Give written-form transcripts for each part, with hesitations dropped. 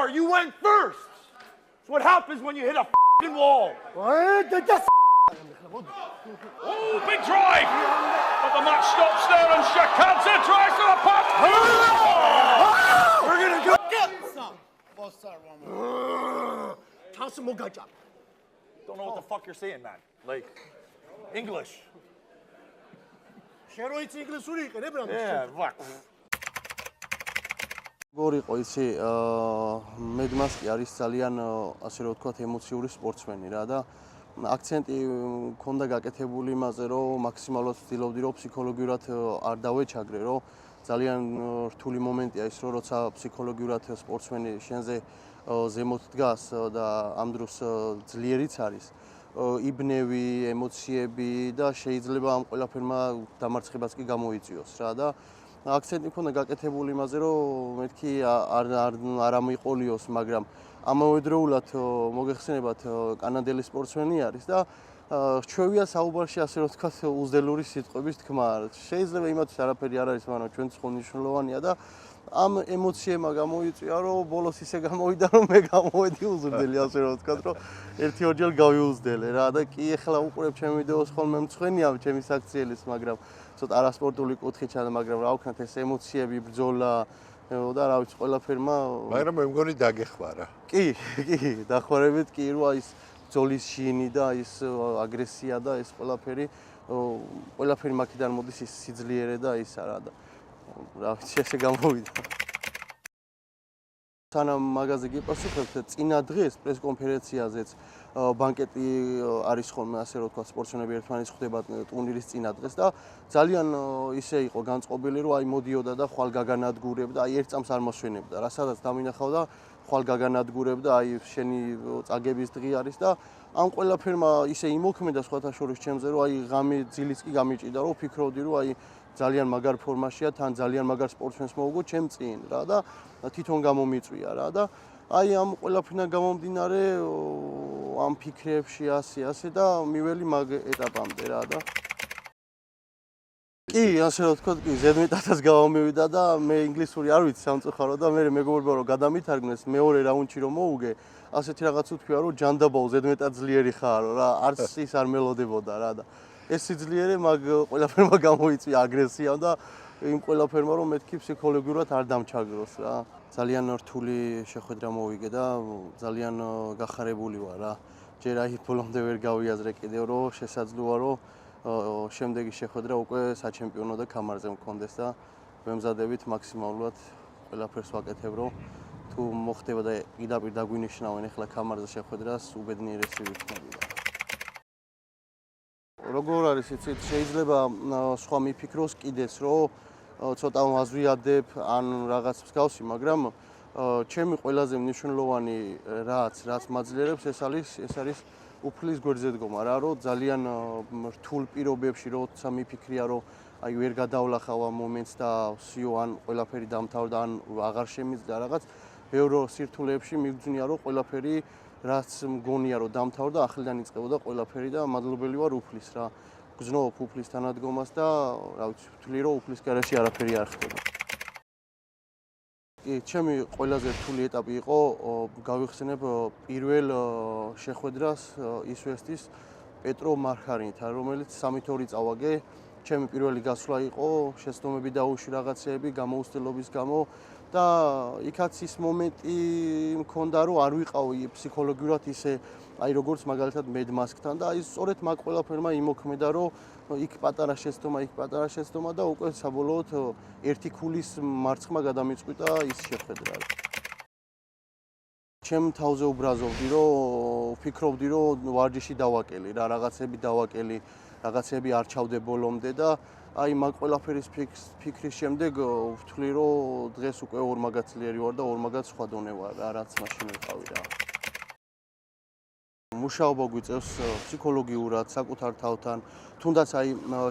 are. You went first. That's what happens when you hit a f***ing wall. Oh, big drive. But the match stops there and Shakadze tries for the puck. we're gonna do Don't know what the fuck you're saying, man. Like, English. Yeah, fuck. გორი ყო იცი მედმასკი არის ძალიან ასე რომ ვთქვათ ემოციური სპორტსმენი რა და აქცენტი მქონდა გაკეთებული იმაზე რომ მაქსიმალურად ვცდილობდი რომ ფსიქოლოგიურად არ დავეჩაგრე რომ ძალიან რთული მომენტია ის რომ როცა ფსიქოლოგიურად სპორტსმენი შენზე ზემოთ დგას და ამ დროს ძლიერიც არის იბნევი ემოციები და შეიძლება ამ ყველაფერმა დამარცხებაც კი გამოიწვიოს რა და აქცენტი მქონდა გაკეთებული იმაზე რომ მეთქი არ ამიყოლიოს მაგრამ ამავდროულად მოგეხსენებათ კანადელი სპორტსმენი არის და ჩვევია საუბარში ასე რომ ვთქვათ უზდელური სიტყვების თქმა შეიძლება იმათთვის არაფერი არ არის მაგრამ ჩვენც ხო მნიშვნელოვანია და ამ ემოციებმა გამოიწვია რომ ბოლოს ისე გამოვიდა რომ მე გამოვედი უზრდელი ასე რომ ვთქვათ რომ ერთი-ორჯერ გავიუზდელე რა და კი ეხლა უყურებ ჩემ ვიდეოს ხოლმე მწვენია ჩემი საქციელის მაგრამ ცოტა არასპორტული კუთხით ჩადა მაგრამ რა ვქნათ ეს ემოციები ბრძოლა და რა ვიცი ყველაფერმა მაგრამ მე მგონი დაგეხმარა კი დახმარებით კი რა ის ბრძოლის შინი და ის აგრესია და ეს ყველაფერი მაქედან მოდის ის სიძლიერე და ის არა და რა ვიცი ესე გამოვიდა სანამ მაგაზე გიპასუხებთ წინა დღეს პრესკონფერენციაზეც ბანკეტი არის ხოლმე ასე რომ ვთქვათ სპორტსმენები ერთმანეთს ხვდება ტურნირის წინა დღეს და ძალიან ისე იყო განწყობილი რომ აი მოდიოდა და ხვალ გაგანადგურებდა აი ერთ წამს არ მოსვენებდა რა სადაც დამინახავდა ხვალ გაგანადგურებდა აი შენი წაგების დღე არის და ამ ყველაფერმა ისე იმოქმედა სხვათა შორის ჩემზე რომ აი ღამე ძილიც კი გამიჭიდა რომ ვფიქრობდი რომ აი ძალიან მაგარ ფორმაშია თან ძალიან მაგარ სპორტსმენს მოვუგო ჩემ წინ რა და თვითონ გამომიწვია რა და აი ამ ყველაფერიდან გამომდინარე ამ ფიქრებში ასე და მიველი მაგ ეტაპამდე რა და კი ასე რომ ვთქვათ კი ზედმეტადაც გამომივიდა და მე ინგლისური არ ვიცი სამწუხარო და მე მეგობრებო რომ გადამითარგმნეს მეორე რაუნდში რომ მოვუგე ასეთი რაღაც უთქვია რომ ჯანდაბაო ზედმეტად ძლიერი ხარო რა არც ის არ მელოდებოდა რა და ეს სიძლიერე მაგ ყველაფერმა გამოიწვია აგრესიამ და იმ ყველაფერმა რომ მეთქი ფსიქოლოგიურად არ დამჩაგროს რა ძალიან რთული შეხვედრა მოვიგე და ძალიან გახარებული ვარ რა ჯერ აი ბოლომდე ვერ გავიაზრე კიდევ რომ შესაძლოა რომ შემდეგი შეხვედრა უკვე საჩემპიონო და კამარზე მქონდეს და ვემზადებით მაქსიმალურად ყველაფერს ვაკეთებ რომ თუ მოხდება და პირდაპირ დაგვინიშნავენ ახლა კამარზე შეხვედრას უბედნიერესი ვიქნები როგორ არის იცით შეიძლება სხვა მიფიქროს კიდეც რომ ცოტა ვაზვიადებ ან რაღაც მსგავსი მაგრამ ჩემი ყველაზე მნიშვნელოვანი რაც მაძლიერებს ეს არის უფლის გვერდზე დგომა რა რომ ძალიან რთულ პირობებში როცა მიფიქრია რომ აი ვერ გადავლახავ ამ მომენტს და სიო ან ყველაფერი დამთავრდა ან აღარ შემიძლია რაღაც ბევრ სირთულეებში მიგძნია რომ ყველაფერი რაც მგონია რომ დამთავრდა ახლიდან იწყებოდა ყველაფერი და მადლობელი ვარ უფლის რა გზნობ უფლის თანადგომას და რა ვიცი ვთვლი რომ უფლის გარეშე არაფერი არ ხდება კი ჩემი ყველაზე რთული ეტაპი იყო გავიხსენებ პირველ შეხვედრას ისვესტის პეტრო მარხარინთან რომელიც 3-2 წავაგე ჩემი პირველი გასვლა იყო შეცდომები დაუშვი რაღაცეები გამოუცდელობის გამო და იქაც ის მომენტი მქონდა რომ არ ვიყავი ფსიქოლოგიურად ისე აი როგორც მაგალითად მედმასკთან და აი სწორედ მაგ ყველაფერმა იმოქმედა რომ იქ პატარა შეცდომა და უკვე საბოლოოდ ერთი ქულის მარცხმა გადამიწყვიტა ის შეხვედრა ჩემ თავზე უბრაზობდი რომ ვფიქრობდი რომ ვარჯიში დავაკელი რა რაღაცები დავაკელი რაღაცები არ ჩავდე ბოლომდე და აი მაგ ყველაფერის ფიქრის შემდეგ ვთვლი რომ დღეს უკვე ორმაგაცლიერი ვარ და ორმაგაც სხვა დონე ვარ რა რაც მაშინ ვიყავი რა მუშაობა გვიწევს ფსიქოლოგიურად საკუთარ თავთან თუნდაც აი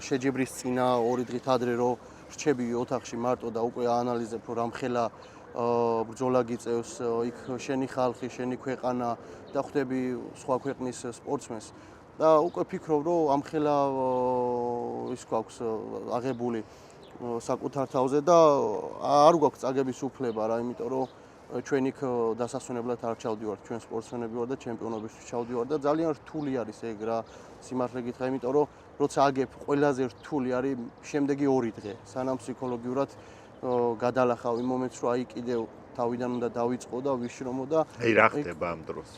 შეჯიბრის წინა 2 დღით ადრე რომ რჩები ოთახში მარტო და უკვე აანალიზებ რომ რამხელა ბრძოლა გიწევს იქ შენი ხალხი შენი ქვეყანა და ხვდები სხვა ქვეყნის სპორტსმენს და უკვე ფიქრობ რომ ამხელა ის გვაქვს აღებული საკუთარ თავზე და არ გვაქვს წაგების უფლება რა იმიტომ რომ ჩვენ იქ დასასვენებლად არ ჩავდივართ, ჩვენ სპორტსმენები ვარ და ჩემპიონობისთვის ჩავდივართ და ძალიან რთული არის ეგ რა სიმართლე გითხრა, იმიტომ რომ როცა აგებ ყველაზე რთული არის შემდეგი 2 დღე, სანამ ფსიქოლოგიურად გადალახავ იმ მომენტს, რომ აი კიდევ თავიდან უნდა დავიწყო და ვიშრომო და აი რა ხდება ამ დროს?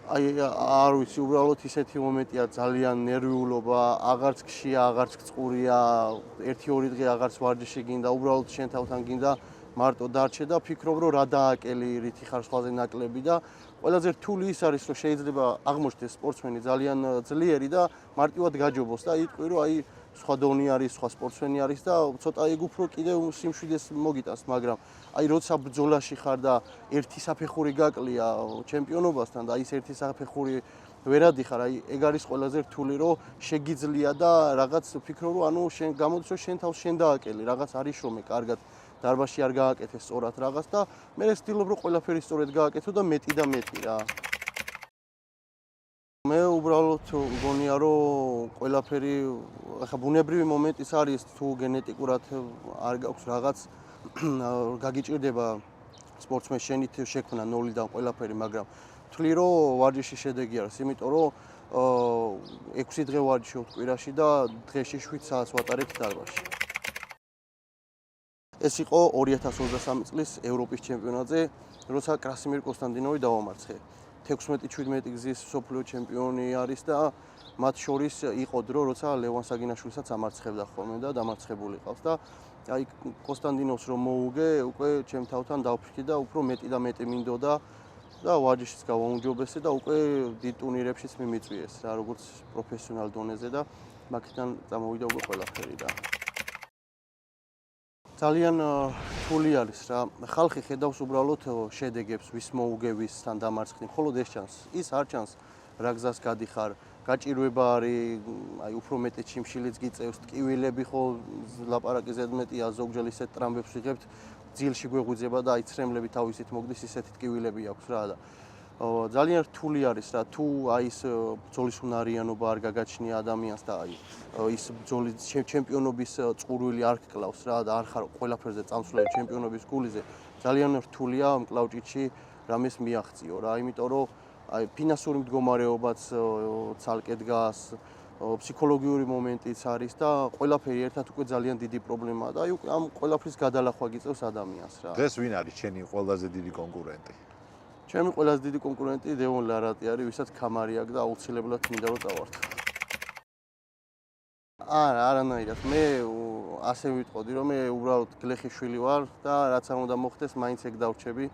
აი არ ვიცი, უბრალოდ ისეთი მომენტია ძალიან ნერვიულობა, აღარც გშია, აღარც წყურია, 1-2 დღე აღარც ვარჯიში გინდა, უბრალოდ შენ თავთან გინდა მარტო დარჩე და ფიქრობ რომ რა დააკელი რითი ხარ სხვაზე ნაკლები და ყველაზე რთული ის არის რომ შეიძლება აღმოჩნდეს სპორტსმენი ძალიან ძლიერი და მარტივად გაჯობოს და იტყვი რომ აი სხვა დონე არის, სხვა სპორტსმენი არის და ცოტა ეგ უფრო კიდევ სიმშვიდეს მოგიტანს, მაგრამ აი როცა ბრძოლაში ხარ და ერთი საფეხური გაკლია ჩემპიონობასთან და ის ერთი საფეხური ვერ ადიხარ, აი ეგ არის ყველაზე რთული რომ შეგიძლია და რაღაც ვფიქრობ რომ ანუ შენ გამოდის რომ შენ თავს შენ დააკელი, რაღაც არის შრომე კარგად დარბაზში არ გააკეთე სწორად რაღაც და მე ვცდილობ რომ ყველაფერი სწორად გააკეთო და მეტი და მეტი რა. მე უბრალოდ მგონია რომ ყველაფერი ახლა ბუნებრივი მომენტიც არის თუ გენეტიკურად არ გაქვს რაღაც გაგიჭირდება სპორტსმენს შენით შექმნა 0-დან ყველაფერი, მაგრამ ვთვლი რომ ვარჯიშის შედეგი არის, იმიტომ რომ 6 დღე ვარჯიშობთ კვირაში და დღეში 7 საათს ვატარებთ დარბაზში. ეს იყო 2023 წლის ევროპის ჩემპიონატზე, როცა კრასიმირ კონსტანტინოვი დავამარცხე. 16-17 გზის მსოფლიო ჩემპიონი არის და მათ შორის იყო დრო, როცა ლევან საგინაშვილსაც ამარცხებდა ხოლმე და დამარცხებული ყავს და აი კონსტანტინოვს რომ მოუგე, უკვე ჩემ თავთან დავფრთხი და უფრო მეტი და მეტი მინდოდა და ვარჯიშიც გავაუმჯობესე და უკვე დიდ ტურნირებშიც მიმიწვიეს რა, როგორც პროფესიონალ დონეზე და მაგიდან წამოვიდა უკვე ყველაფერი და ძალიან რთული არის რა. ხალხი ხედავს უბრალოდ შედეგებს, ვის მოუგე, ვისთან დამარცხნი, მხოლოდ ეს ჩანს. ის არ ჩანს რა გზას გადიხარ, გაჭირვება არის, აი უფრო მეტი ჩიმშილიც გიწევს, ტკივილები ხო ლაპარაკი ზედმეტია, ზოგჯერ ისეთ ტრამბებს ვიღებთ, ძილში გვეღვიძება და აი ცრემლები თავისით მოგდის, ისეთი ტკივილები აქვს რა და ძალიან რთული არის რა, თუ აი ეს ბრძოლის უნარიანობა არ გაგაჩნია ადამიანს და აი ის ბრძოლის ჩემპიონობის წყურვილი არ გკლავს რა და არ ხარ ყველაფერზე წამსვლელი ჩემპიონობის გულიზე, ძალიან რთულია მკლავჭიდში რამეს მიაღწიო რა, იმიტომ რომ აი ფინანსური მდგომარეობაც ცალკე დგას, ფსიქოლოგიური მომენტიც არის და ყველაფერი ერთად უკვე ძალიან დიდი პრობლემაა და აი უკვე ამ ყველაფრის გადალახვა გიწევს ადამიანს რა. დღეს ვინ არის ჩემი ყველაზე დიდი კონკურენტი? ჩემი ყველაზე დიდი კონკურენტი დევონ ლარატი არის, ვისაც ქამარი აქვს და აუცილებლად მინდა რომ წავართო. არანაირად. მე ასე ვიტყოდი, რომ მე უბრალოდ გლეხი შვილი ვარ და რაც არ უნდა მოხდეს, მაინც ეგ დავრჩები.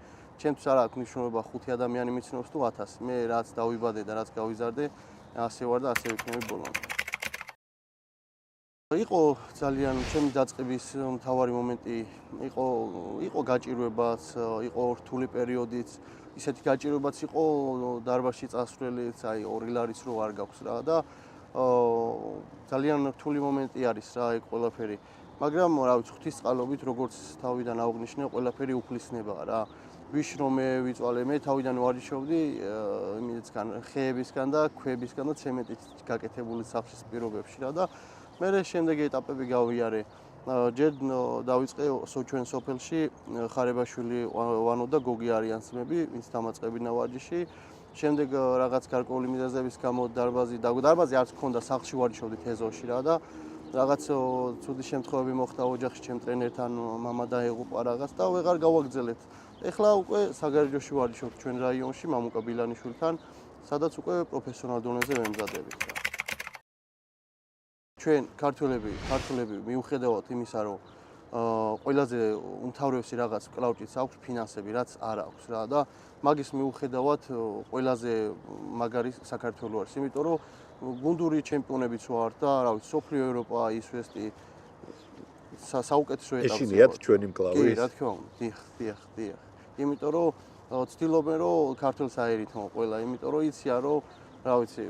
ჩემთვის არ აქვს მნიშვნელობა 5 ადამიანი მიცნობს თუ 1000. მე რაც დავიბადე და რაც გავიზარდე, ასე ვარ და ასე ვიქნები ბოლომდე. იყო ძალიან ჩემი დაწყების მთავარი მომენტი, იყო გაჭირვებაც, იყო რთული პერიოდიც, ისეთი გაჭირვებაც იყო დარბაზში წასვლელიც, აი 2 ლარიც რო არ გაქვს რა და ძალიან რთული მომენტი არის რა ეგ ყველაფერი. მაგრამ რა ვიცი, ღვთისწყალობით როგორც თავიდან აღვნიშნე, ყველაფერი უფლისნებაა რა. ვიშრომე, ვიწვალე, მე თავიდან ვარჯიშობდი იმისგან, ხეებისგან და ქვებისგან და ცემენტით გაკეთებული სახლის პირობებში რა და მე შემდეგი ეტაპები გავიარე. ჯერ დავიწყე ჩვენ სოფელში ხარებაშვილი ვანო და გოგი არიან ძმები, ვინც დამაწყებინა ვარჯიში. შემდეგ რაღაც გარკვეული მიზეზების გამო დარბაზი არც მქონდა, სახლში ვარჯიშობდით ეზოში რა და რაღაც ცუდი შემთხვევები მოხდა ოჯახში, ჩემ ტრენერთან მამა დაეღუპა რაღაც და ვეღარ გავაგრძელეთ. ეხლა უკვე საგარეჯოში ვარჯიშობთ ჩვენ რაიონში მამუკა ბილანიშვილთან, სადაც უკვე პროფესიონალ დონეზე ვემზადებით. ჩვენ ქართველები მიუხედავად იმისა, რომ ყველაზე უმთავრესი რაღაც კლავჭიც აქვს ფინანსები, რაც არ აქვს რა და მაგის მიუხედავად ყველაზე მაგარი საქართველო არის, იმიტომ რომ გუნდური ჩემპიონებიც ვართ და რა ვიცი, სოფლიო ევროპა, ისვესტი საუკეთესო ეტაპზე. ეშინიათ ჩვენი მკლავი? კი, რა თქმა უნდა, დიახ. იმიტომ რომ ვცდილობენ რომ ქართულს აერითმო ყველა, იმიტომ რომ იციან რომ რა ვიცი,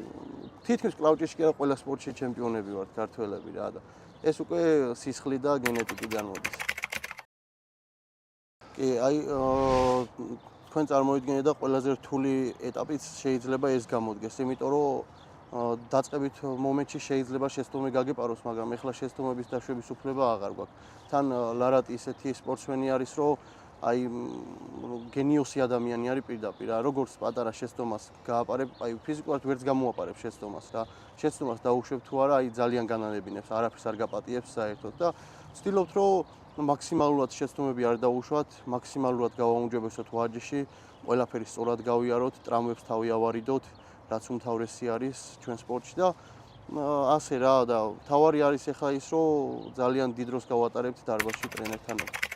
თითქმის კლავჭაში კი არა ყველა სპორტში ჩემპიონები ვართ ქართველები რა და ეს უკვე სისხლი და გენეტიკიდან მოდის. კი, აი თქვენ წარმოიდგინეთ და ყველაზე რთული ეტაპიც შეიძლება ეს გამოდგეს, იმიტომ რომ დაწყებით მომენტში შეიძლება შეცდომები გაგეპაროს, მაგრამ ეხლა შეცდომების დაშვების უფლება აღარ გვაქვს. თან ლარატი ისეთი სპორტსმენი არის, რომ აი გენიოსი ადამიანი არის პირდაპირ რა, როგორც პატარა შეცდომას გააპარებ, აი ფიზიკურად ვერც გამოაპარებ შეცდომას რა. შეცდომას დაუშვებ თუ არა, აი ძალიან განანებინებს, არაფერს არ გაპატიებს საერთოდ და ვცდილობთ რომ მაქსიმალურად შეცდომები არ დაუშვათ, მაქსიმალურად გავაუმჯობესოთ ვარჯიში, ყველაფერი სწორად გავიაროთ, ტრამვებს თავი ავარიდოთ, რაც უმთავრესი არის ჩვენ სპორტში და ასე რა და თავარი არის ახლა ის რომ ძალიან დიდ დროს გავატარებთ დარბაზში ტრენერთან ერთად.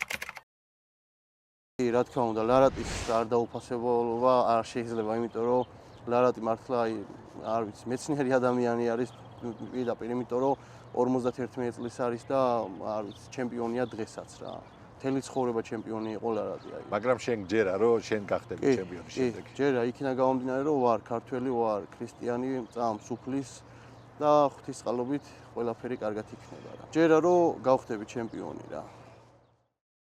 რა თქმა უნდა, ლარატის არ დაუფასებულობა არ შეიძლება, იმიტომ რომ ლარატი მართლა აი არ ვიცი, მეცნიერი ადამიანი არის პირდაპირ, იმიტომ რომ 51 წლის არის და არ ვიცი, ჩემპიონია დღესაც რა. მთელი ცხოვრება ჩემპიონი იყო ლარატი აი. მაგრამ შენ გჯერა რომ შენ გახდები ჩემპიონი შემდეგ. ჯერა იქიდან გამომდინარე რომ ვარ ქართველი, ვარ ქრისტიანი, წამს უფლის და ღვთისწყალობით ყველაფერი კარგად იქნება რა. ჯერა რომ გავხდები ჩემპიონი რა.